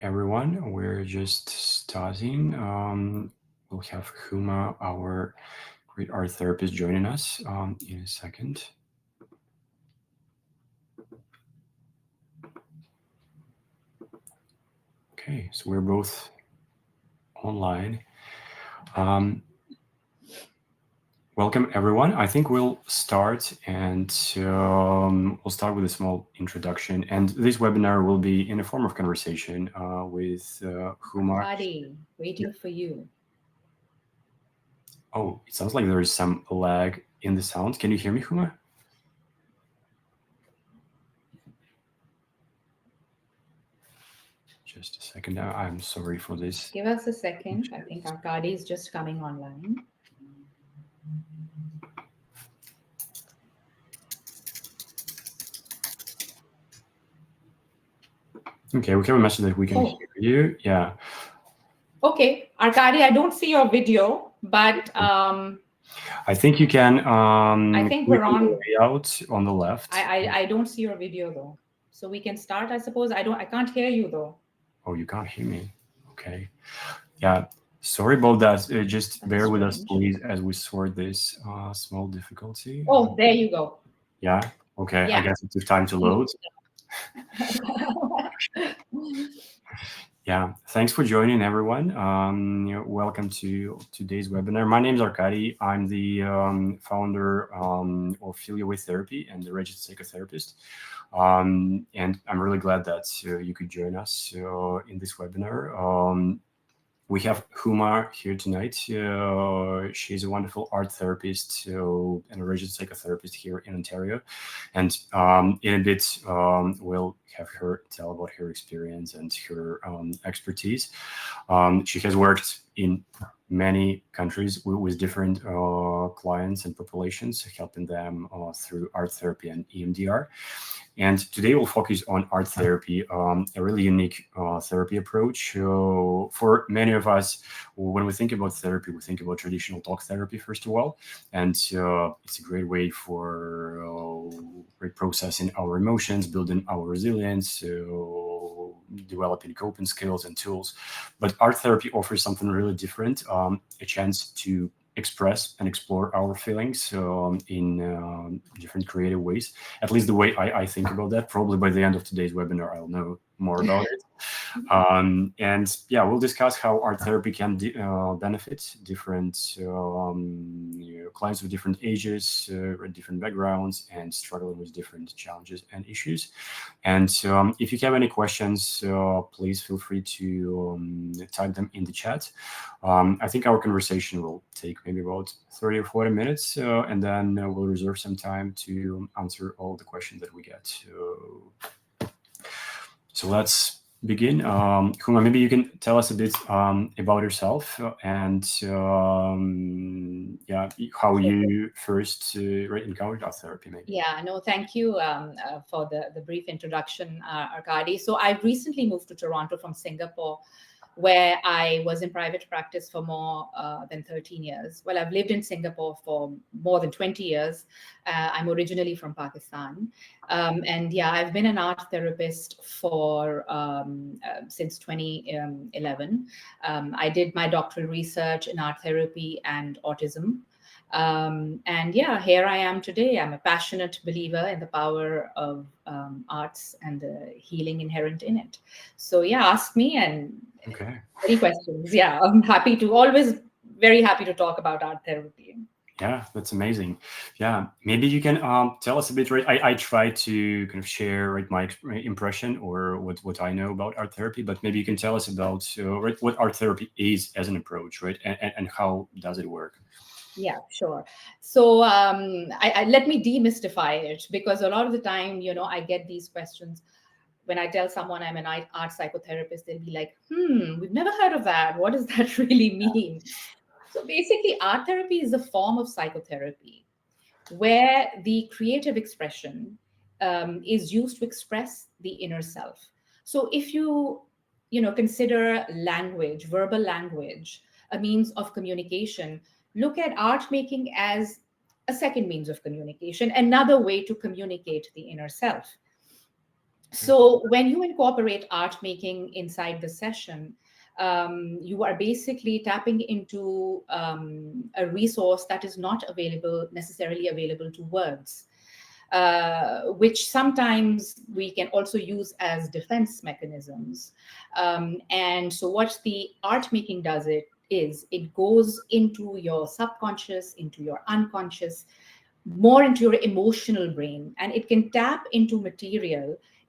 everyone. We're just starting. We'll have Huma, our great art therapist, joining us in a second. Okay, so we're both online. Welcome, everyone. I think we'll start and we'll start with a small introduction. And this webinar will be in a form of conversation with Huma. Arkadiy, waiting for you. Oh, it sounds like there is some lag in the sound. Can you hear me, Huma? Just a second now. I'm sorry for this. Give us a second. I think Arkadiy is just coming online. Okay, we have a message that we can hear you. Yeah. Okay, Arkadiy, I don't see your video, but I think you can. I think we're on the layout on the left. I don't see your video though, so we can start. I suppose I can't hear you though. Oh, you can't hear me. Okay. Yeah. Sorry about that. Just bear with us, please, as we sort this small difficulty. Oh, there you go. Yeah. Okay. Yeah. I guess it took time to load. Yeah, thanks for joining, everyone. Welcome to today's webinar. My name is Arkadiy. I'm the founder of Filia Way Therapy and the registered psychotherapist. And I'm really glad that you could join us in this webinar. We have Huma here tonight. She's a wonderful art therapist and a registered psychotherapist here in Ontario. And in a bit, we'll have her tell about her experience and her expertise. She has worked in many countries with different clients and populations, helping them through art therapy and EMDR. And today we'll focus on art therapy, a really unique therapy approach. For many of us, when we think about therapy, we think about traditional talk therapy, first of all. And it's a great way for processing our emotions, building our resilience, developing coping skills and tools. But art therapy offers something really different, a chance to express and explore our feelings in different creative ways. At least the way I think about that. Probably by the end of today's webinar, I'll know more about it. And yeah, we'll discuss how art therapy can benefit different clients of different ages, different backgrounds, and struggling with different challenges and issues. And if you have any questions, please feel free to type them in the chat. I think our conversation will take maybe about 30 or 40 minutes, and then we'll reserve some time to answer all the questions that we get. So let's begin. Huma, maybe you can tell us a bit about yourself and yeah, how you first encountered art therapy, maybe. Yeah, no, thank you for the brief introduction, Arkadiy. So I recently moved to Toronto from Singapore, where I was in private practice for more than 13 years. Well, I've lived in Singapore for more than 20 years. I'm originally from Pakistan. And yeah, I've been an art therapist for since 2011. I did my doctoral research in art therapy and autism. And yeah, here I am today. I'm a passionate believer in the power of arts and the healing inherent in it. So yeah, ask me and any questions. Yeah, I'm always very happy to talk about art therapy. Yeah, that's amazing. Yeah, maybe you can tell us a bit. Right, I try to kind of share my impression or what I know about art therapy, but maybe you can tell us about what art therapy is as an approach, right, and how does it work? Yeah, sure. So let me demystify it, because a lot of the time, I get these questions. When I tell someone I'm an art psychotherapist, they'll be like, we've never heard of that. What does that really mean? So basically, art therapy is a form of psychotherapy where the creative expression is used to express the inner self. So if you consider language, verbal language, a means of communication, look at art making as a second means of communication, another way to communicate the inner self. So when you incorporate art making inside the session, you are basically tapping into a resource that is not necessarily available to words, which sometimes we can also use as defense mechanisms. And so what the art making does it goes into your subconscious, into your unconscious, more into your emotional brain, and it can tap into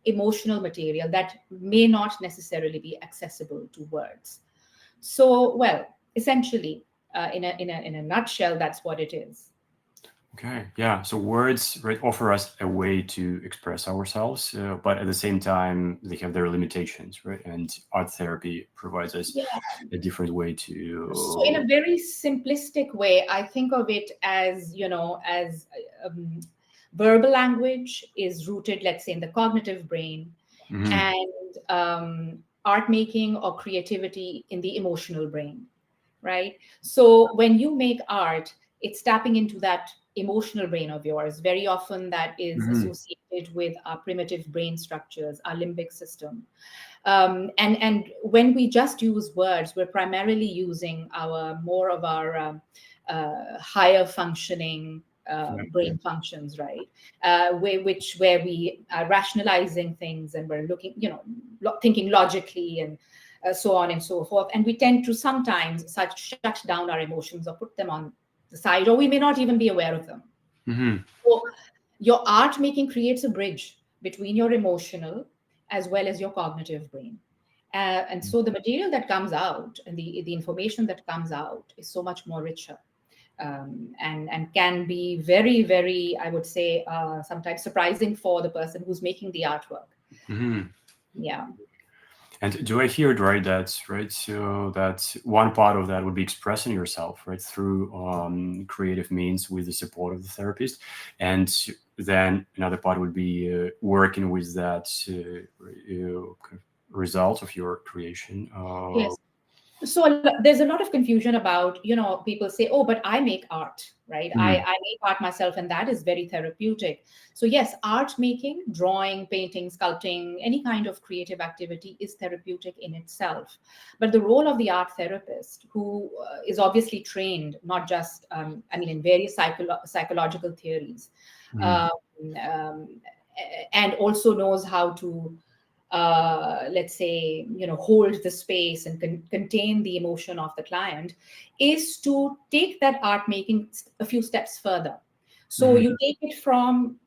emotional material that may not necessarily be accessible to words. So, well, essentially, in a nutshell, that's what it is. Okay, yeah. So words, right, offer us a way to express ourselves, but at the same time, they have their limitations, right? And art therapy provides us Yeah. a different way So, in to. a very simplistic way, I think of it as, as verbal language is rooted, let's say, in the cognitive brain, Mhm, and art making or creativity in the emotional brain, right? So when you make art, it's tapping into that emotional brain of yours. Very often that is mhm, associated with our primitive brain structures, our limbic system. And when we just use words, we're primarily using more of our higher functioning yeah, brain functions, right? Where we are rationalizing things, and we're looking, thinking logically, and so on and so forth. And we tend to sometimes shut down our emotions or put them on the side, or we may not even be aware of them. mhm, So your art making creates a bridge between your emotional as well as your cognitive brain. And so the material that comes out, and the information that comes out, is so much more richer, and can be very, very, I would say, sometimes surprising for the person who's making the artwork. mhm. Yeah. And do I hear it right? That's right. So that one part of that would be expressing yourself, right, through creative means with the support of the therapist, and then another part would be working with that kind of result of your creation. Yes. So there's a lot of confusion about, people say, oh, but I make art, right? I, Mhm, I make art myself, and that is very therapeutic. So yes, art making, drawing, painting, sculpting, any kind of creative activity is therapeutic in itself. But the role of the art therapist, who is obviously trained, not just in various psychological theories, mhm, um, um, and also knows how to, let's say, hold the space and contain the emotion of the client, is to take that art making a few steps further. So mhm, you take it from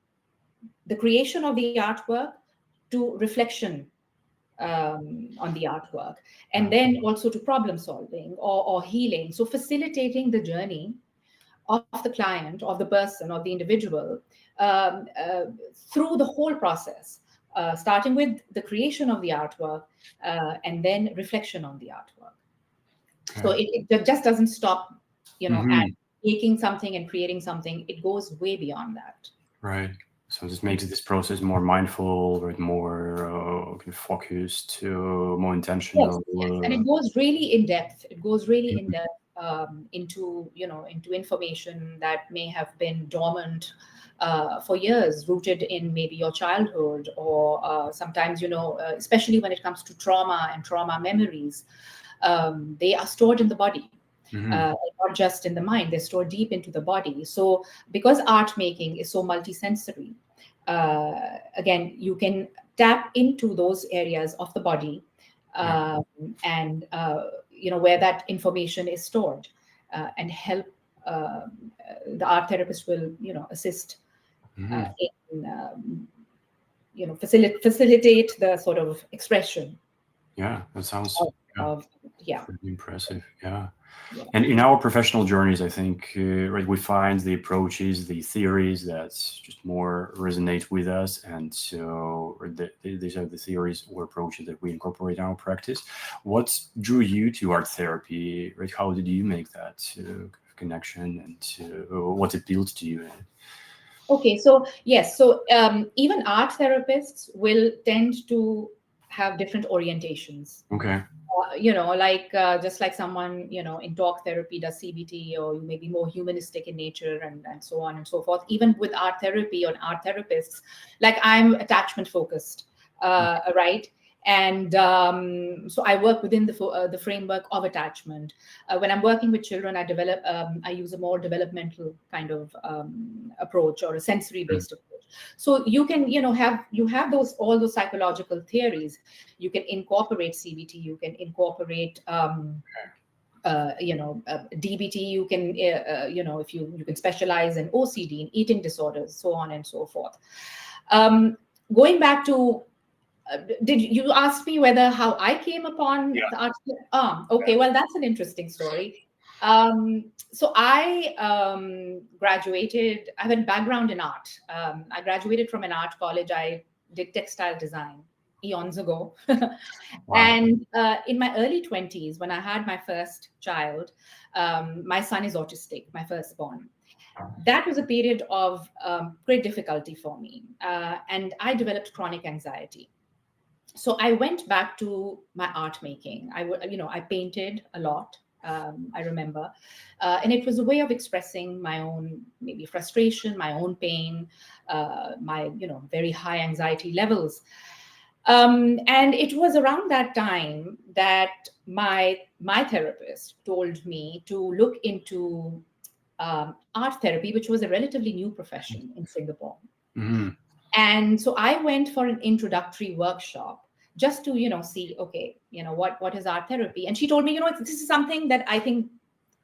the creation of the artwork to reflection on the artwork, and yeah, then also to problem solving, or healing. So facilitating the journey of the client, of the person, of the individual, um, uh, through the whole process, starting with the creation of the artwork, and then reflection on the artwork. So okay. it just doesn't stop, at Mhm, making something and creating something. It goes way beyond that. right. So this makes this process more mindful, right, more kind of focused, more Yes, intentional. yes, and it goes really in depth. It goes really in Mhm, depth, into information that may have been dormant for years, rooted in maybe your childhood, or sometimes, especially when it comes to trauma and trauma memories, they are stored in the body. mhm, Not just in the mind, they're stored deep into the body. So, because art making is so multisensory, again, you can tap into those areas of the body, yeah. um, and where that information is stored, and help. The art therapist will, assist Mhm. in, facilitate the sort of expression Yeah, that sounds, of, yeah, of yeah, pretty impressive. Yeah. yeah. And in our professional journeys, I think, right, we find the approaches, the theories that just more resonate with us. And so these are the theories or approaches that we incorporate in our practice. What drew you to art therapy, right? How did you make that connection, and what appealed to you? Okay, so yes, so even art therapists will tend to have different orientations. Okay. Like just like someone, in talk therapy does CBT, or you may be more humanistic in nature, and so on and so forth. Even with art therapy or art therapists, like I'm attachment focused. right? And so I work within the framework of attachment. When I'm working with children, I use a more developmental kind of approach, or a sensory-based approach. So you can, have all those psychological theories. You can incorporate CBT. You can incorporate DBT. You can, if you can specialize in OCD, in eating disorders, so on and so forth. Going back to, did you ask me how I came upon the art? Okay, well, that's an interesting story. So I graduated. I have a background in art. I graduated from an art college. I did textile design eons ago. And in my early 20s, when I had my first child, my son is autistic, my firstborn. That was a period of great difficulty for me. And I developed chronic anxiety. So I went back to my art making. I painted a lot. I remember, and it was a way of expressing my own maybe frustration, my own pain, my very high anxiety levels. And it was around that time that my therapist told me to look into art therapy, which was a relatively new profession in Singapore. Mm-hmm. And so I went for an introductory workshop just to, see, okay, what is art therapy? And she told me, this is something that I think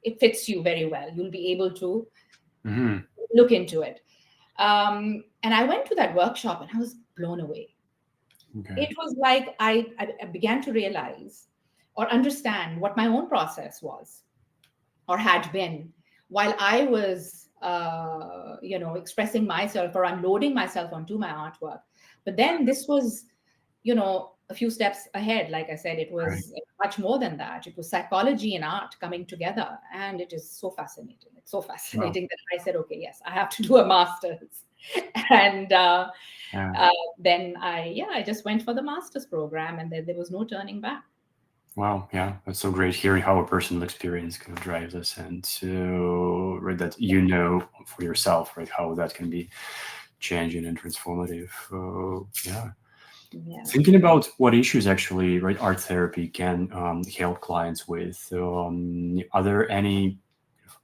it fits you very well. You'll be able to look into it. And I went to that workshop and I was blown away. Okay. It was like I began to realize or understand what my own process was or had been while I was, expressing myself or unloading myself onto my artwork. But then this was, a few steps ahead. Like I said, it was much more than that. It was psychology and art coming together. And it is so fascinating. It's so fascinating that I said, okay, yes, I have to do a master's. And then I just went for the master's program, and there was no turning back. Wow, yeah, that's so great hearing how a personal experience kind of drives us, and that for yourself, right, how that can be changing and transformative. Yeah. Thinking about what issues actually, right, art therapy can help clients with. Are there any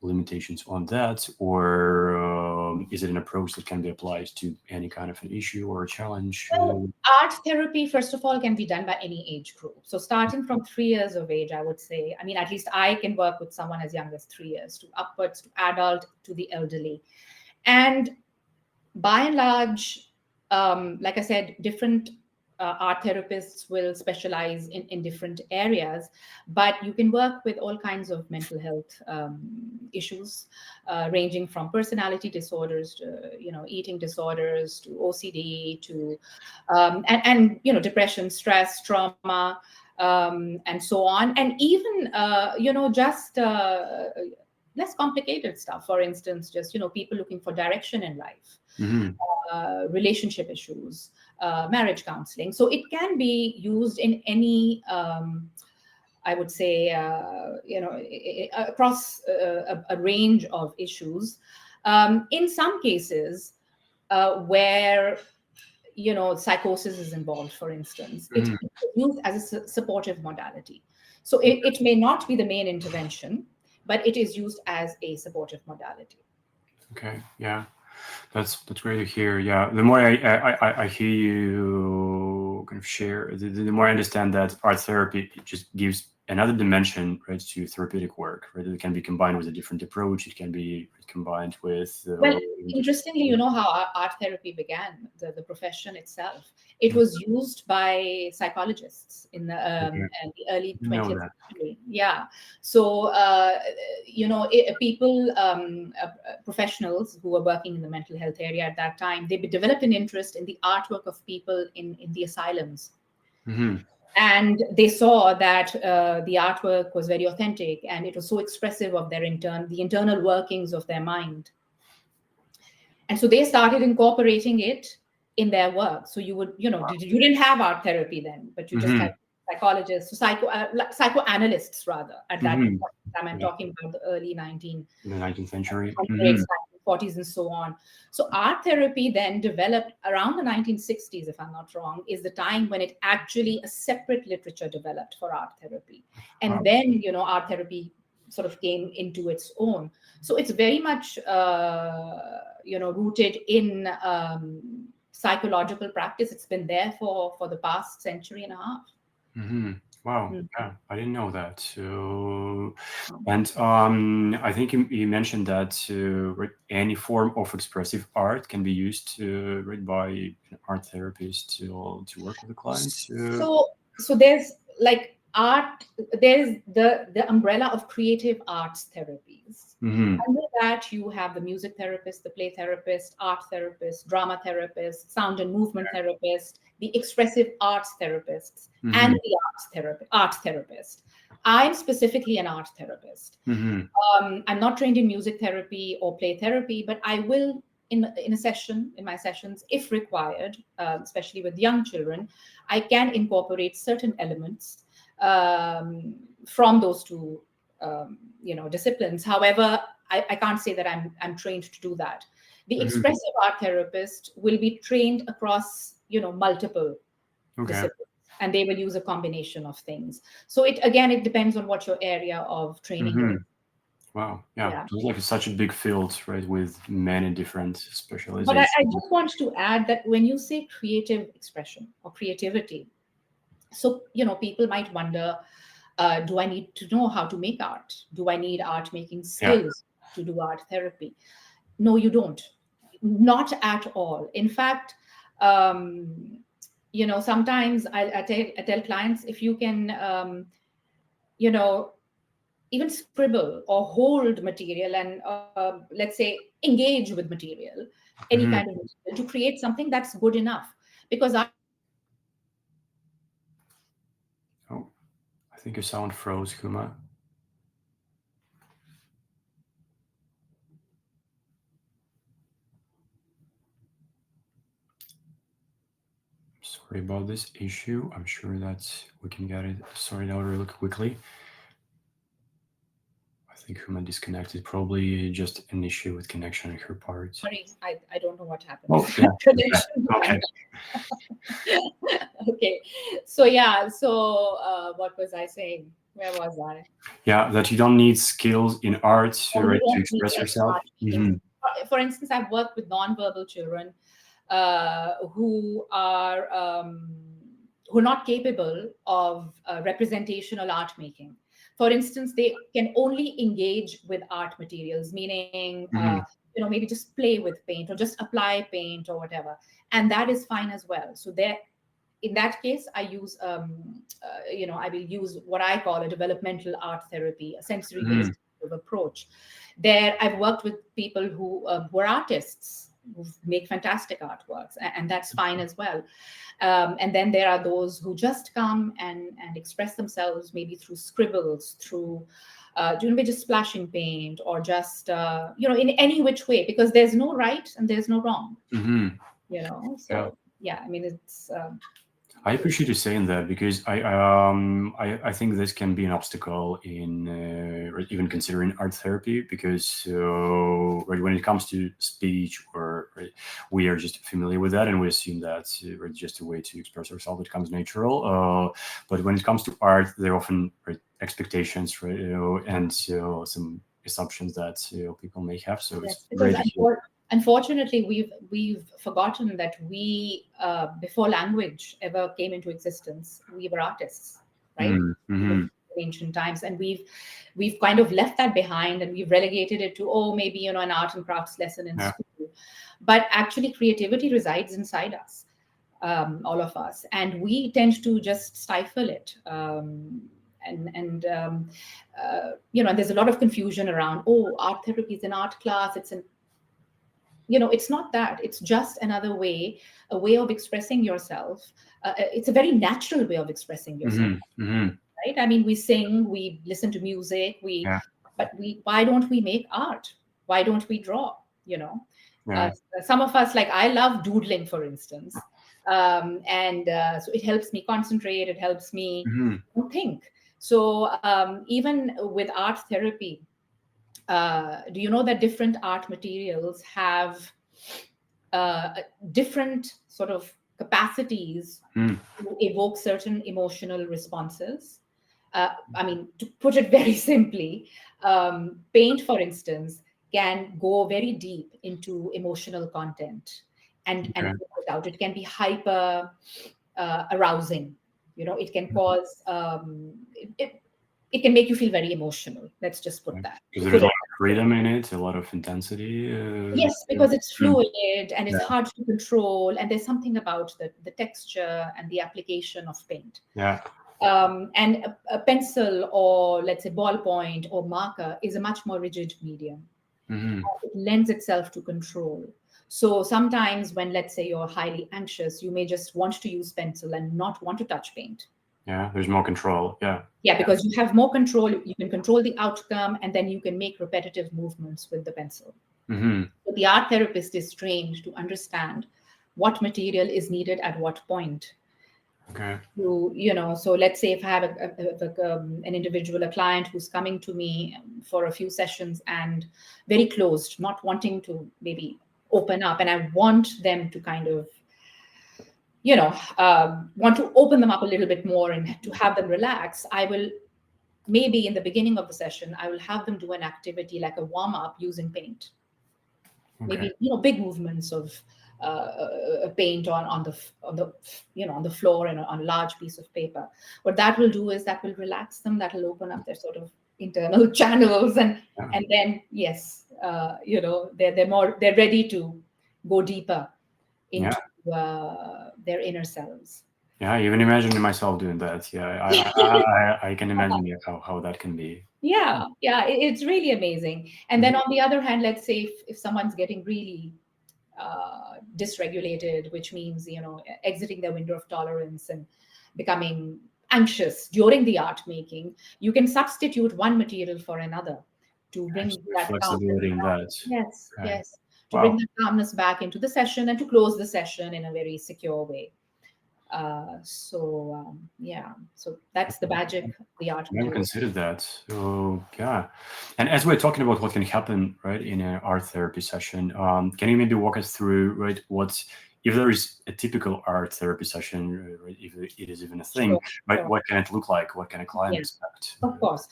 limitations on that, or is it an approach that can be applied to any kind of an issue or a challenge? Well, art therapy, first of all, can be done by any age group. So starting from 3 years of age, I would say, at least I can work with someone as young as 3 years to upwards to adult to the elderly. And by and large, like I said, different art therapists will specialize in different areas, but you can work with all kinds of mental health issues, ranging from personality disorders to eating disorders to OCD to and depression, stress, trauma, and so on, and even just less complicated stuff. For instance, just people looking for direction in life. Relationship issues, marriage counseling. So it can be used in any, I would say, across a range of issues. In some cases where psychosis is involved, for instance, it's used as a supportive modality. So it may not be the main intervention, but it is used as a supportive modality. Okay, yeah. That's great to hear. Yeah, the more I hear you kind of share, the more I understand that art therapy just gives another dimension, right, to therapeutic work, right? It can be combined with a different approach. It can be combined with. Well, interestingly, how art therapy began, the profession itself. It was used by psychologists in the early 20th century. Yeah. So, people, professionals who were working in the mental health area at that time, they developed an interest in the artwork of people in the asylums. And they saw that the artwork was very authentic, and it was so expressive of their the internal workings of their mind. And so they started incorporating it in their work. So you would, you didn't have art therapy then, but you just had psychologists, psychoanalysts rather at that time. I'm talking about the early 19th century. 40s and so on. So art therapy then developed around the 1960s, if I'm not wrong, is the time when it actually a separate literature developed for art therapy. And then, art therapy sort of came into its own. So it's very much, rooted in psychological practice. It's been there for the past century and a half. Mm-hmm. Wow. Yeah, I didn't know that. So, and I think you mentioned that any form of expressive art can be used by an art therapist to work with a client. So there's like art. There's the umbrella of creative arts therapies. Under that, you have the music therapist, the play therapist, art therapist, drama therapist, sound and movement therapist, the expressive arts therapists, and the art therapist. I'm specifically an art therapist. I'm not trained in music therapy or play therapy, but I will in my sessions, if required, especially with young children, I can incorporate certain elements from those two disciplines. However, I can't say that I'm trained to do that. The expressive art therapist will be trained across multiple disciplines, and they will use a combination of things. So it depends on what your area of training is. Wow. Yeah. It's like such a big field, right, with many different specializations. But I just want to add that when you say creative expression or creativity, so people might wonder, do I need to know how to make art? Do I need art making skills to do art therapy? No, you don't. Not at all. In fact, sometimes I tell clients, if you can, even scribble or hold material and let's say engage with material, any kind of material, to create something that's good enough. Because I think your sound froze, Huma. Sorry about this issue. I'm sure that we can get it sorted out really quickly. I think Huma disconnected. Probably just an issue with connection on her part. Sorry, I don't know what happened. Oh, yeah. Okay. Okay. So what was I saying? Where was I? Yeah, that you don't need skills in art to express yourself. For instance, I've worked with nonverbal children who are not capable of representational art making. For instance, they can only engage with art materials, meaning maybe just play with paint or just apply paint or whatever, and that is fine as well. So in that case, I use I will use what I call a developmental art therapy, a sensory-based approach. There, I've worked with people who were artists, who make fantastic artworks, and that's fine as well. And then there are those who just come and express themselves, maybe through scribbles, through just splashing paint, or just in any which way, because there's no right and there's no wrong. So I mean, it's. I appreciate you saying that, because I think this can be an obstacle in even considering art therapy, because when it comes to speech, we are just familiar with that and we assume that's just a way to express ourselves. It comes natural, but when it comes to art, there are often expectations, and some assumptions that people may have. So it's great. Unfortunately, we've forgotten that we, before language ever came into existence, we were artists, right? In ancient times, and we've kind of left that behind, and we've relegated it to maybe an art and crafts lesson in school. But actually, creativity resides inside us, all of us, and we tend to just stifle it. And there's a lot of confusion around, art therapy is an art class, it's not that. It's just another way, a way of expressing yourself. It's a very natural way of expressing yourself, right? I mean, we sing, we listen to music, but why don't we make art? Why don't we draw? Some of us, like I love doodling, for instance, so it helps me concentrate. It helps me think. So even with art therapy, do you know that different art materials have different sort of capacities to evoke certain emotional responses? I mean, to put it very simply, paint, for instance, can go very deep into emotional content and put it out. It can be hyper arousing. You know, it can cause it can make you feel very emotional. Let's just put that. Because there's a lot of freedom in it, a lot of intensity. Yes, because it's fluid and it's hard to control, and there's something about the texture and the application of paint. Yeah. And a pencil, or let's say ballpoint or marker, is a much more rigid medium. It lends itself to control. So sometimes when, let's say, you're highly anxious, you may just want to use pencil and not want to touch paint. Yeah, there's more control. Yeah, because you have more control. You can control the outcome, and then you can make repetitive movements with the pencil. So the art therapist is trained to understand what material is needed at what point. Okay. So let's say if I have an individual, a client who's coming to me for a few sessions and very closed, not wanting to maybe open up, and I want them to kind of want to open them up a little bit more and to have them relax, I will maybe in the beginning of the session, I will have them do an activity like a warm up using paint. Maybe big movements of paint on the floor and on a large piece of paper. What that will do is that will relax them. That will open up their sort of internal channels, and then they're ready to go deeper into their inner selves. Yeah, I even imagining myself doing that. Yeah, I can imagine how that can be. Yeah, it's really amazing. And then on the other hand, let's say if someone's getting really dysregulated, which means exiting their window of tolerance and becoming anxious during the art making, you can substitute one material for another to bring that flexibility in that. Yes, to bring the calmness back into the session and to close the session in a very secure way. So that's the magic of the art. I never considered that. So and as we're talking about what can happen right in an art therapy session, can you maybe walk us through what if there is a typical art therapy session, right, if it is even a thing, right? What can it look like? What can a client expect? Of course,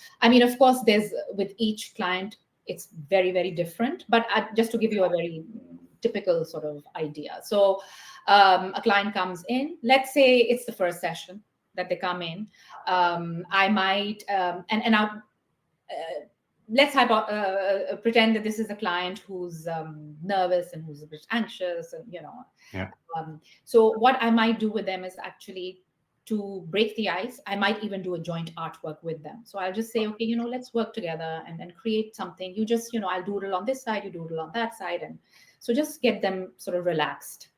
there's with each client it's very, very different, but just to give you a very typical sort of idea. So a client comes in, let's say it's the first session that they come in. I might, let's pretend that this is a client who's nervous and who's a bit anxious, and so what I might do with them is actually to break the ice. I might even do a joint artwork with them. So I'll just say, okay, let's work together and create something. You just, I'll doodle on this side, you doodle on that side, and so just get them sort of relaxed.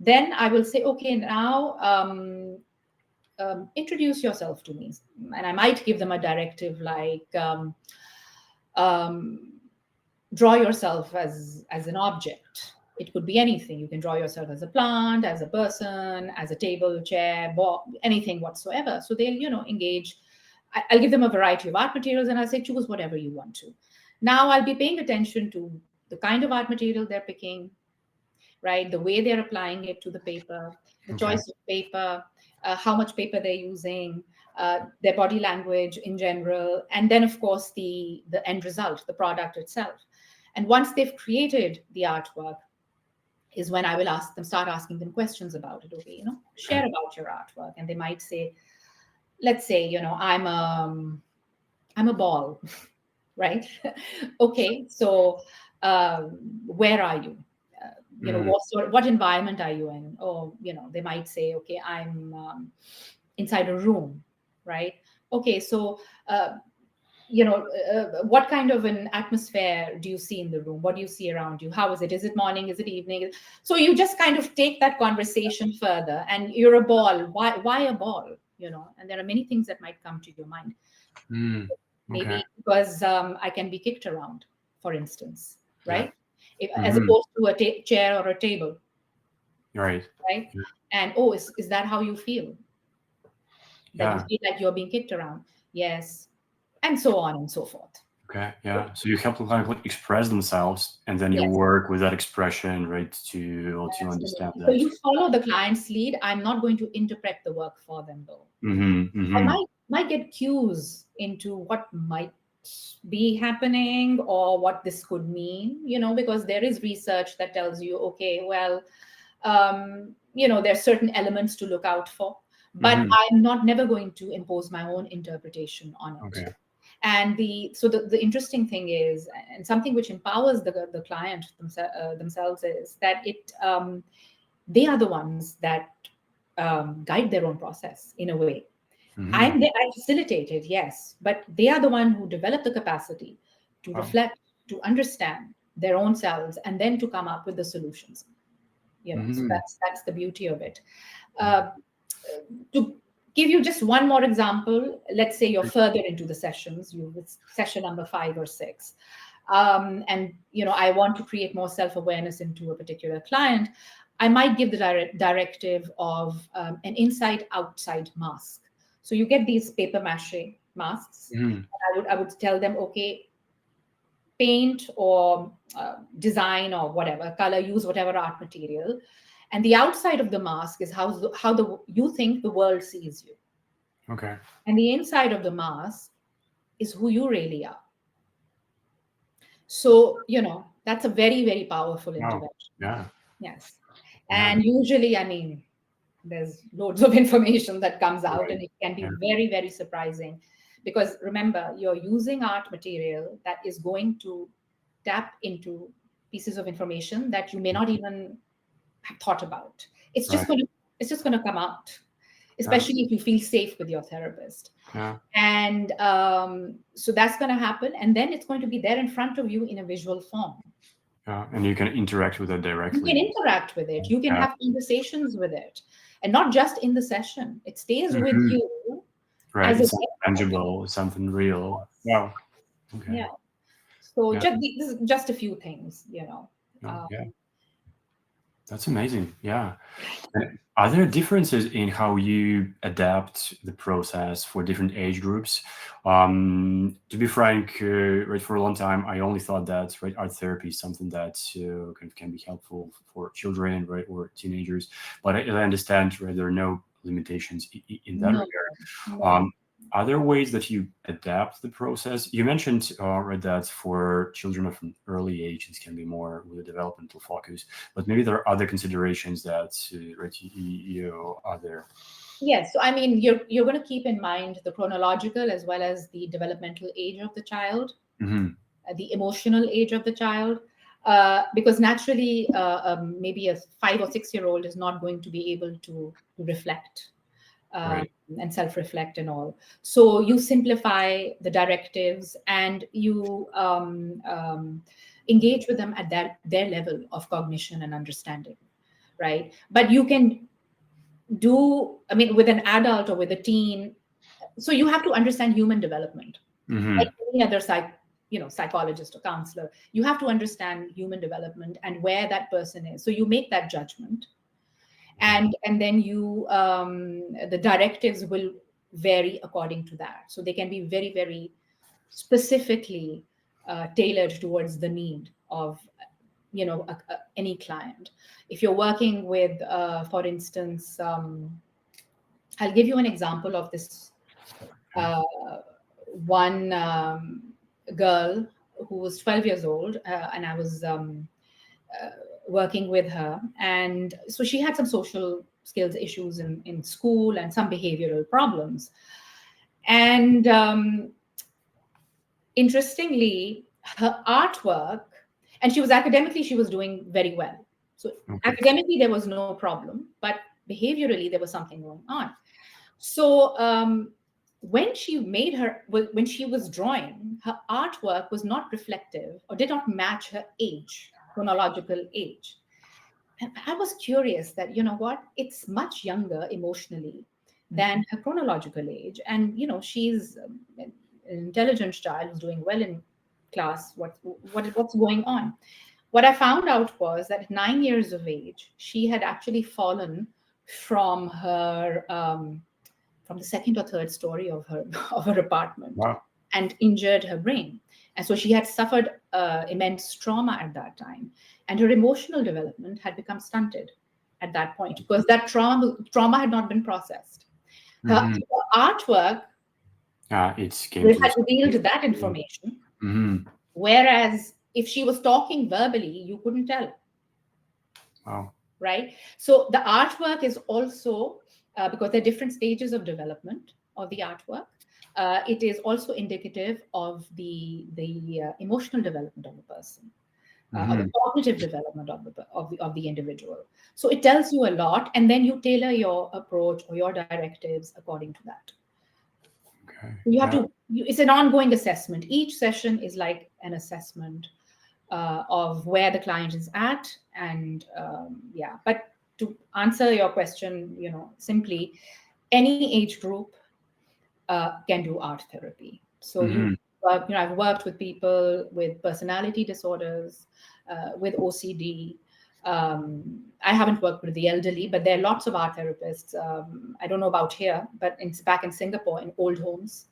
Then I will say, okay, now introduce yourself to me. And I might give them a directive like, draw yourself as an object. It could be anything. You can draw yourself as a plant, as a person, as a table, chair, ball, anything whatsoever. So they'll, engage. I'll give them a variety of art materials and I'll say, choose whatever you want to. Now I'll be paying attention to the kind of art material they're picking, right? The way they're applying it to the paper, the choice of paper, how much paper they're using, their body language in general, and then of course the end result, the product itself. And once they've created the artwork is when I will start asking them questions about it. Okay, share about your artwork. And they might say, let's say, I'm a ball, right? Okay, so where are you? What environment are you in? Or, they might say, okay, I'm inside a room, right? Okay, so, what kind of an atmosphere do you see in the room? What do you see around you? How is it? Is it morning? Is it evening? So you just kind of take that conversation further, and you're a ball. Why a ball? And there are many things that might come to your mind. Maybe because I can be kicked around, for instance, right? As opposed to a chair or a table. Right. And is that how you feel? That you feel like you're being kicked around? Yes. And so on and so forth. Okay. Yeah. So you help them kind of like express themselves, and then you Yes. work with that expression, right, to understand Absolutely. So that. you follow the client's lead. I'm not going to interpret the work for them, though. Mm-hmm. I Mm-hmm. might get cues into what might be happening or what this could mean, because there is research that tells you, okay, well, there's certain elements to look out for, but Mm-hmm. I'm not never going to impose my own interpretation on it. Okay. And the interesting thing is, and something which empowers the client themselves, is that they are the ones that guide their own process in a way. Mm-hmm. I facilitate it, yes, but they are the one who develop the capacity to Wow. reflect, to understand their own selves, and then to come up with the solutions. So Mm-hmm. that's the beauty of it. Uh, to give you just one more example, let's say you're further into the sessions, it's session number 5 or 6, and I want to create more self-awareness into a particular client. I might give the directive of an inside-outside mask. So you get these paper mache masks. Mm-hmm. I would tell them, okay, paint or design or whatever color, use whatever art material, and the outside of the mask is how you think the world sees you, Okay. and the inside of the mask is who you really are. So that's a very, very powerful Wow. intervention. Yeah. Yes. Yeah. And usually, I mean, there's loads of information that comes out, Right. and it can be Yeah. very, very surprising, because remember, you're using art material that is going to tap into pieces of information that you may not even have thought about. It's just Right. going to it's just going to come out, Yeah. especially if you feel safe with your therapist. Yeah. And so that's going to happen, and then it's going to be there in front of you in a visual form. Yeah. And you can interact with it You can directly. interact with it, you can Yeah. have conversations with it, and not just in the session, it stays with Mm-hmm. you Right. as a It's something tangible, something real. Wow. Okay. yeah. So Yeah. this is just a few things, No, um, yeah. That's amazing. Yeah. And are there differences in how you adapt the process for different age groups? To be frank, right, for a long time, I only thought that right, art therapy is something that kind of can be helpful for children, right, or teenagers. But as I understand, right, there are no limitations in that no, regard. no. Um, are there ways that you adapt the process? You mentioned, right, that for children of an early age, it can be more with a developmental focus, but maybe there are other considerations that right, are there. Yes, so I mean, you're going to keep in mind the chronological as well as the developmental age of the child, Hmm. the emotional age of the child, because naturally, maybe a 5 or 6 year old is not going to be able to reflect, um, Right. and self-reflect and all. So you simplify the directives, and you engage with them at their level of cognition and understanding, right? But you can I mean, with an adult or with a teen, so you have to understand human development, like Hmm. any other psychologist or counselor. You have to understand human development and where that person is, so you make that judgment, and then the directives will vary according to that, so they can be very, very specifically tailored towards the need of any client. If you're working with for instance, I'll give you an example of this uh, one girl who was 12 years old, and I was uh, working with her. And so she had some social skills issues in school and some behavioral problems. And interestingly, her artwork, and she was doing very well. So Okay. academically, there was no problem, but behaviorally, there was something going on. So when she was drawing, her artwork was not reflective or did not match her age, chronological age. And I was curious that, what, it's much younger emotionally than her chronological age. And, she's an intelligent child who's doing well in class. What's going on? What I found out was that at 9 years of age, she had actually fallen from the second or third story of her of her apartment. Wow. and injured her brain. And so she had suffered immense trauma at that time. And her emotional development had become stunted at that point because that trauma had not been processed. Her artwork had revealed that information. Whereas if she was talking verbally, you couldn't tell. Wow. Right? So the artwork is also, because there are different stages of development of the artwork, it is also indicative of the emotional development of the person, of the cognitive development of the individual. So it tells you a lot, and then you tailor your approach or your directives according to that. Okay. You have to. It's an ongoing assessment. Each session is like an assessment of where the client is at, and But to answer your question, simply, any age group can do art therapy. So I've worked with people with personality disorders, with OCD. I haven't worked with the elderly, but there are lots of art therapists. I don't know about here, but back in Singapore, in old homes,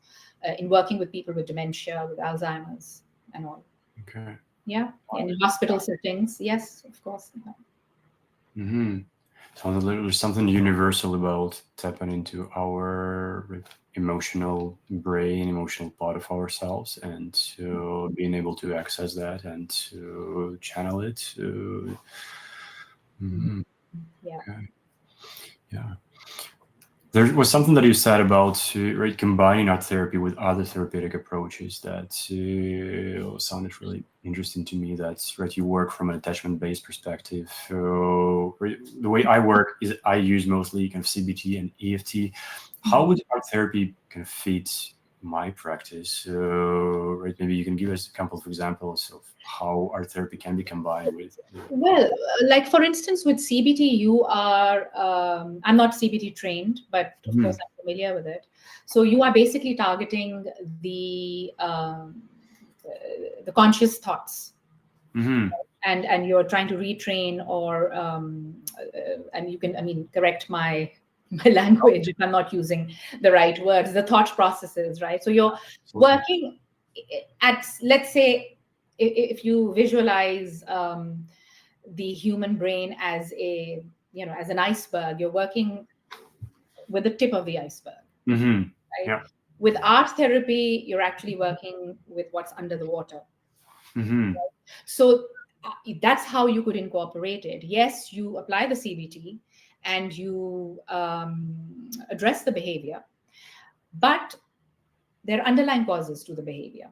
in working with people with dementia, with Alzheimer's, and all. Okay. Yeah, in hospital settings, yes, of course. So there's something universal about tapping into our emotional brain, emotional part of ourselves, and to being able to access that and to channel it. Yeah. Okay. Yeah. There was something that you said about combining art therapy with other therapeutic approaches that sounded really interesting to me. That's you work from an attachment-based perspective. So the way I work is I use mostly kind of CBT and EFT. How would art therapy kind of fit my practice? Maybe you can give us a couple of examples of how art therapy can be combined with. Well, like for instance, with CBT, you are, I'm not CBT trained, but of course I'm familiar with it. So you are basically targeting the conscious thoughts. And you're trying to retrain or, and you can, correct my language if I'm not using the right words, the thought processes, right? So you're working at, let's say, if you visualize the human brain as as an iceberg, you're working with the tip of the iceberg. Right? Yeah. With art therapy, you're actually working with what's under the water. Right? So that's how you could incorporate it. Yes, you apply the CBT and you address the behavior, but there are underlying causes to the behavior.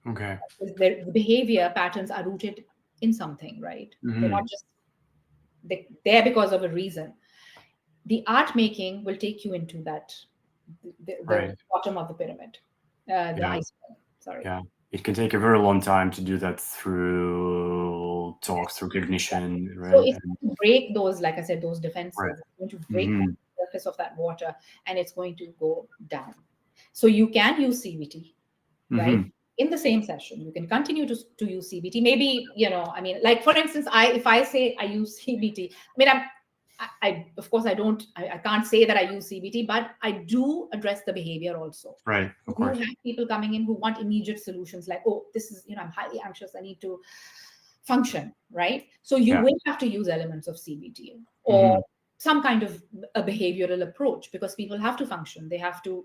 Okay. The behavior patterns are rooted in something, right? They're not just they're there because of a reason. The art making will take you into that, the bottom of the pyramid, the iceberg. Sorry. Yeah, it can take a very long time to do that through talk, through cognition, right? So if you break those, like I said, those defenses, it's going to break the surface of that water, and it's going to go down. So you can use CBT, right? In the same session, you can continue to use CBT. Maybe, like for instance, if I say I use CBT, I of course I can't say that I use CBT, but I do address the behavior also. Right, of course. You have people coming in who want immediate solutions, like, oh, this is, I'm highly anxious, I need to function, right? So you will have to use elements of CBT or some kind of a behavioral approach, because people have to function. They have to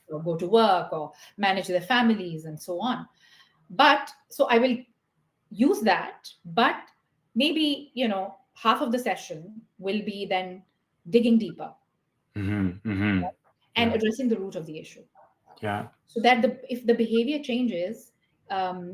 go to work or manage their families and so on. But so I will use that, but maybe, half of the session will be then digging deeper and addressing the root of the issue. Yeah. So that if the behavior changes,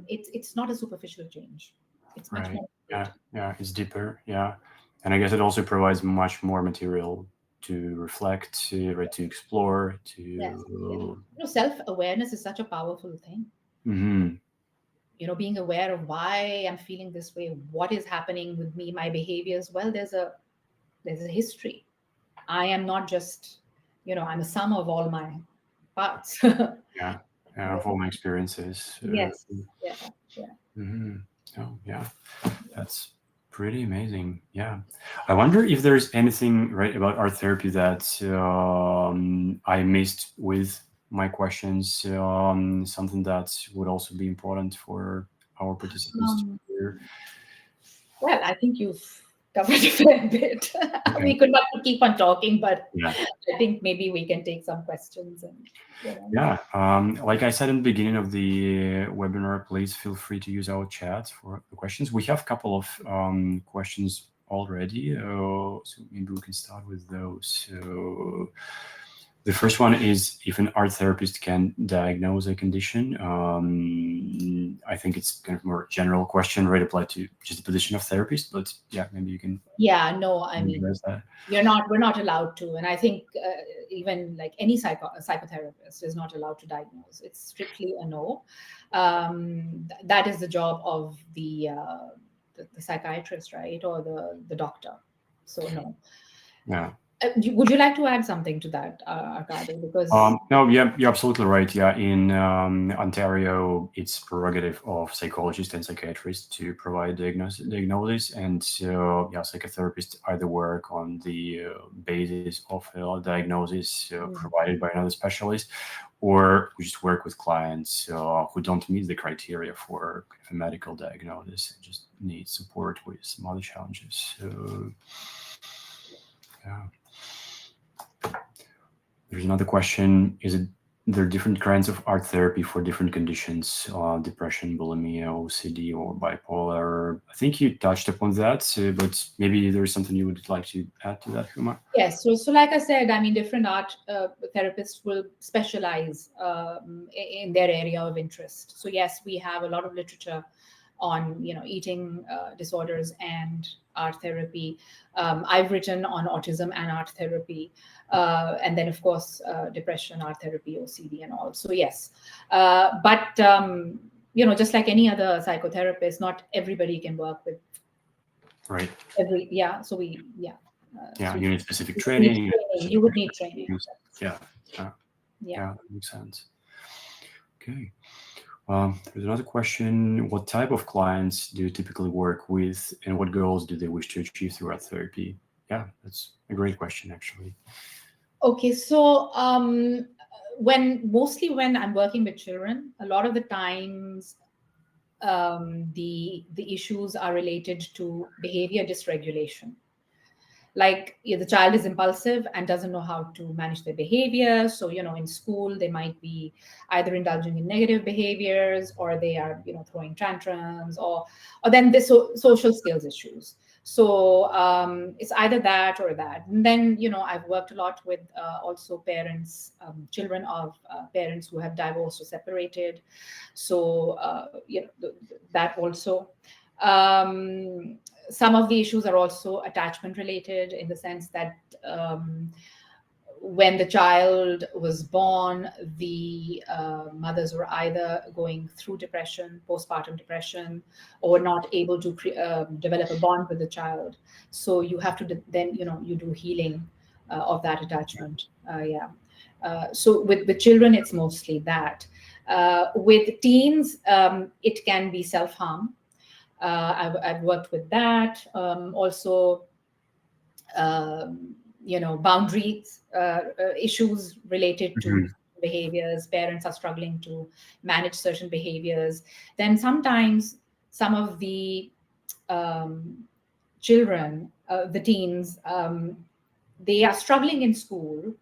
it's not a superficial change. It's much more. Yeah, it's deeper. Yeah. And I guess it also provides much more material to reflect, to explore, to. Yes. Self-awareness is such a powerful thing. Being aware of why I'm feeling this way, what is happening with me, my behaviors. Well, there's a history. I am not just, I'm a sum of all my parts. Yeah, of all my experiences. Yes. Oh, yeah, that's pretty amazing. Yeah, I wonder if there's anything about art therapy that I missed with my questions, something that would also be important for our participants to Um, hear? well, I think you've covered a fair bit. Okay. We could not keep on talking, but Yeah. I think maybe we can take some questions and, you know. Yeah. Like I said in the beginning of the webinar, please feel free to use our chat for the questions. We have a couple of questions already, so maybe we can start with those. So the first one is if an art therapist can diagnose a condition. I think it's kind of more general question, right? Applied to just the position of therapist, but yeah, maybe you can Yeah, no, I mean, address that. we're not allowed to. And I think even like any psychotherapist is not allowed to diagnose. It's strictly a no. That is the job of the psychiatrist, right? Or the doctor. So no. Yeah. Would you like to add something to that, Arkadiy? Because No, yeah, you're absolutely right. Yeah, in Ontario, it's prerogative of psychologists and psychiatrists to provide diagnosis, and yeah, psychotherapists either work on the basis of a diagnosis provided by another specialist, or we just work with clients who don't meet the criteria for kind of a medical diagnosis and just need support with some other challenges. So, yeah. There's another question. Is it there are different kinds of art therapy for different conditions, depression, bulimia, OCD, or bipolar? I think you touched upon that, but maybe there's something you would like to add to that, Huma? yes, so like I said, I mean, different art therapists will specialize in their area of interest. So yes, we have a lot of literature on eating disorders and art therapy. I've written on autism and art therapy, and then of course depression, art therapy, OCD, and all. So yes, but just like any other psychotherapist, not everybody can work with Right. every. Yeah, so we Yeah, so you need specific you would need training. training. You would need training. Yeah. Yeah. Yeah. Yeah, that makes sense. Okay. There's another question. What type of clients do you typically work with, and what goals do they wish to achieve through art therapy? Yeah, that's a great question, actually. Okay, so when I'm working with children, a lot of the times the issues are related to behavior dysregulation. Like the child is impulsive and doesn't know how to manage their behavior. So in school they might be either indulging in negative behaviors, or they are throwing tantrums, or then the social skills issues. So it's either that or that. And then I've worked a lot with also parents, children of parents who have divorced or separated. So that also. Some of the issues are also attachment related, in the sense that when the child was born, the mothers were either going through depression, postpartum depression, or not able to develop a bond with the child. So you have to then you do healing of that attachment. Yeah. So with children, it's mostly that. With teens, it can be self-harm. I've worked with that. Also, boundaries issues related to Mhm. behaviors. Parents are struggling to manage certain behaviors. Then sometimes some of the um, children, the teens, they are struggling in school,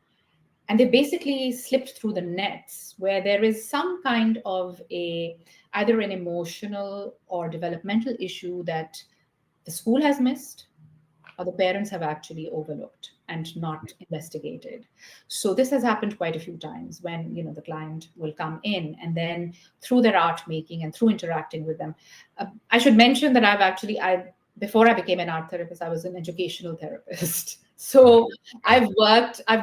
and they basically slipped through the nets, where there is some kind of either an emotional or developmental issue that the school has missed, or the parents have actually overlooked and not investigated. So this has happened quite a few times, when the client will come in, and then through their art making and through interacting with them. I should mention that I before I became an art therapist, I was an educational therapist. So I've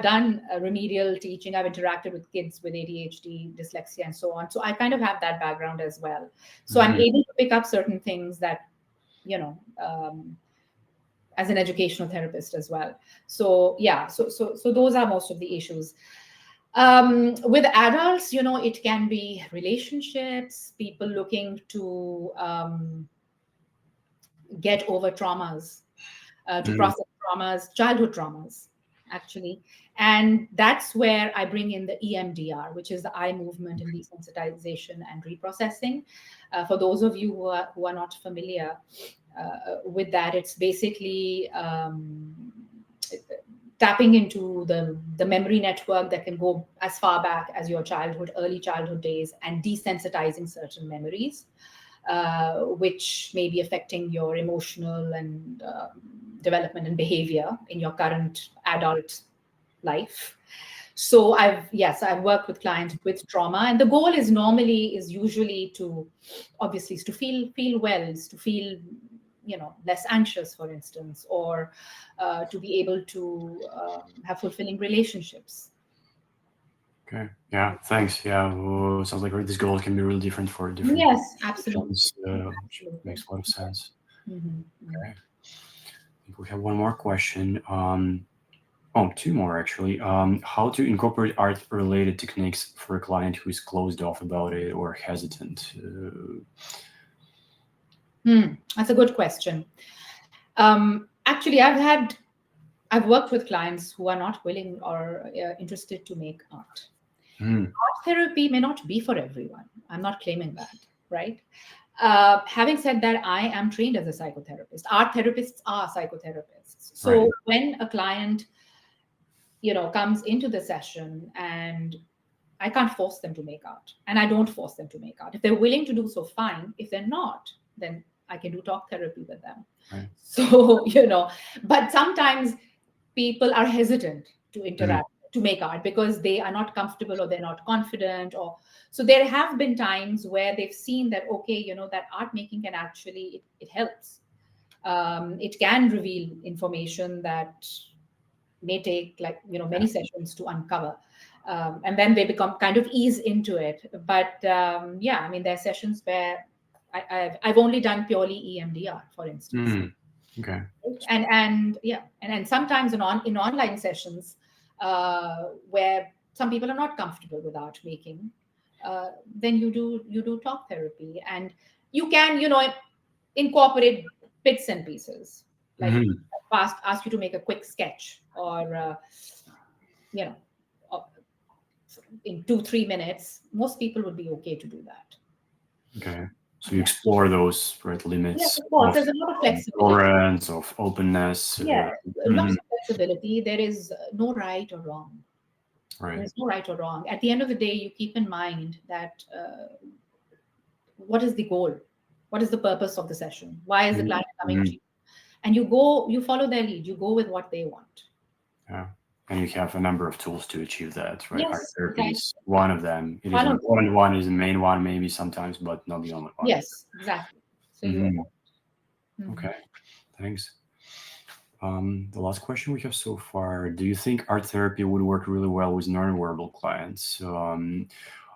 done remedial teaching. I've interacted with kids with ADHD, dyslexia, and so on. So I kind of have that background as well. So I'm Mhm. able to pick up certain things that, as an educational therapist as well. So yeah, so those are most of the issues. With adults, it can be relationships, people looking to get over traumas, to Mhm. process traumas, childhood traumas, actually. And that's where I bring in the EMDR, which is the eye movement and desensitization and reprocessing. For those of you who are not familiar with that, it's basically tapping into the memory network that can go as far back as your early childhood days, and desensitizing certain memories, which may be affecting your emotional and development and behavior in your current adult life. So I've worked with clients with trauma, and the goal is usually to feel well, is to feel less anxious, for instance, or to be able to have fulfilling relationships. Okay. Yeah. Thanks. Yeah. Sounds like this goal can be really different for different. Yes, absolutely. Which makes a lot of sense. Mm-hmm. Okay. I think we have one more question. Two more actually. How to incorporate art-related techniques for a client who is closed off about it or hesitant? That's a good question. Actually, I've worked with clients who are not willing or interested to make art. Art therapy may not be for everyone. I'm not claiming that, right? Having said that, I am trained as a psychotherapist. Art therapists are psychotherapists. So when a client, comes into the session, and I can't force them to make art, and I don't force them to make art. If they're willing to do so, fine. If they're not, then I can do talk therapy with them. Right. So, but sometimes people are hesitant to interact, to make art, because they are not comfortable, or they're not confident, or so there have been times where they've seen that, okay, that art making can actually, it helps. It can reveal information that may take many sessions to uncover. And then they become kind of ease into it. But there are sessions where I've only done purely EMDR, for instance. Okay. And sometimes in online sessions where some people are not comfortable with art making, then you do talk therapy, and you can incorporate bits and pieces, like ask you to make a quick sketch, or in 2-3 minutes. Most people would be okay to do that. Okay. So you explore those limits. Yes, of course. There's a lot of flexibility. Tolerance, of openness. Lots of flexibility. There is no right or wrong. Right. There's no right or wrong. At the end of the day, you keep in mind that what is the goal? What is the purpose of the session? Why is the client coming to you? And you follow their lead. You go with what they want. Yeah. And you have a number of tools to achieve that, right? Yes, Art therapy is one of them. It is an important one, is the main one, maybe sometimes, but not the only one. Yes, exactly. So Okay, thanks. The last question we have so far: do you think art therapy would work really well with nonverbal clients?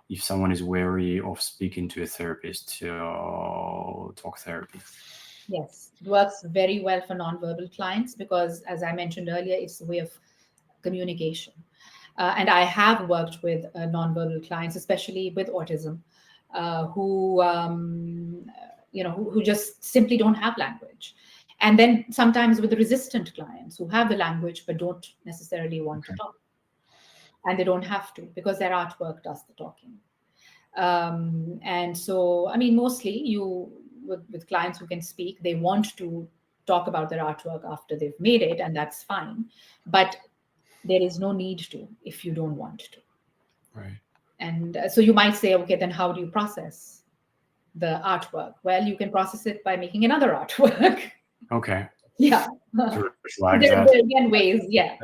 If someone is wary of speaking to a therapist, talk therapy. Yes, it works very well for nonverbal clients because, as I mentioned earlier, it's a way of communication. And I have worked with nonverbal clients, especially with autism, who just simply don't have language. And then sometimes with the resistant clients who have the language but don't necessarily want to talk. And they don't have to, because their artwork does the talking. And so, mostly with clients who can speak, they want to talk about their artwork after they've made it, and that's fine. But there is no need to if you don't want to. Right. And so you might say, okay, then how do you process the artwork? Well, you can process it by making another artwork. Okay. Yeah. There are again ways. Yeah.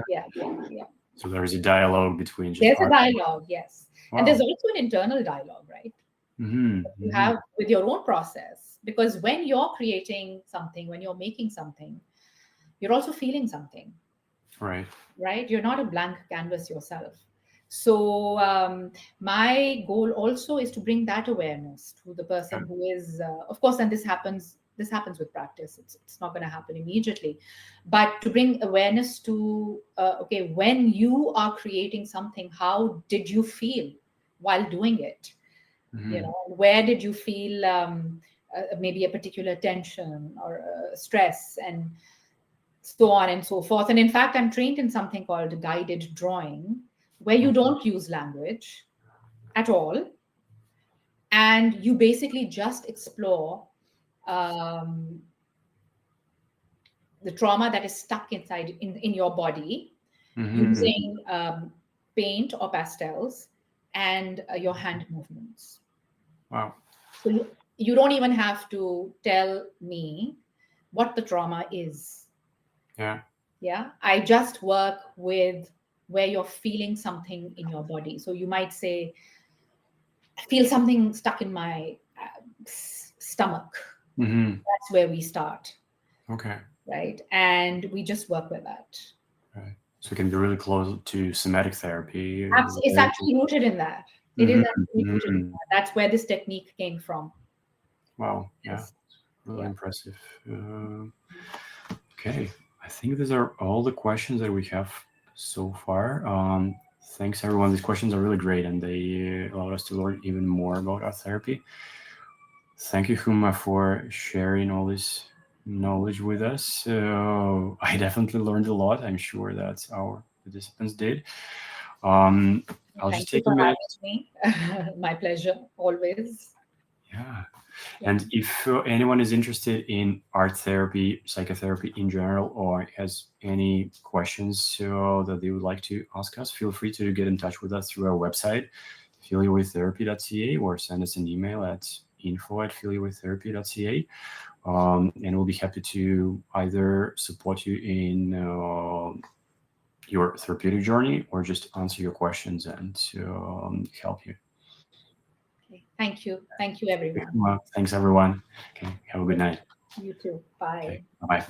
So there is a dialogue between. There's a dialogue, yes. Wow. And there's also an internal dialogue, right? You have with your own process, because when you're creating something, when you're making something, you're also feeling something. Right? You're not a blank canvas yourself. So my goal also is to bring that awareness to the person who is, of course, and this happens with practice. It's not going to happen immediately, but to bring awareness to, okay, when you are creating something, how did you feel while doing it? Where did you feel maybe a particular tension or stress? And so on and so forth. And in fact, I'm trained in something called guided drawing, where you don't use language at all. And you basically just explore the trauma that is stuck inside in your body using paint or pastels and your hand movements. Wow. So you don't even have to tell me what the trauma is. Yeah. Yeah. I just work with where you're feeling something in your body. So you might say, I feel something stuck in my stomach. That's where we start. Okay. Right. And we just work with that. Right. So it can be really close to somatic therapy. It's actually rooted in that. It is actually rooted in that. That's where this technique came from. Wow. Yeah. Yes. Really Yeah. impressive. Okay. I think these are all the questions that we have so far. Thanks, everyone. These questions are really great, and they allowed us to learn even more about art therapy. Thank you, Huma, for sharing all this knowledge with us. I definitely learned a lot. I'm sure that our participants did. I'll Thank just you take a for minute. having me. My pleasure, always. Yeah. And if anyone is interested in art therapy, psychotherapy in general, or has any questions that they would like to ask us, feel free to get in touch with us through our website, filiawiththerapy.ca, or send us an email at info@filiawiththerapy.ca. And we'll be happy to either support you in your therapeutic journey or just answer your questions and help you. Okay. Thank you. Thank you, everyone. Well, thanks, everyone. Okay, have a good night. You too. Bye. Okay, bye-bye.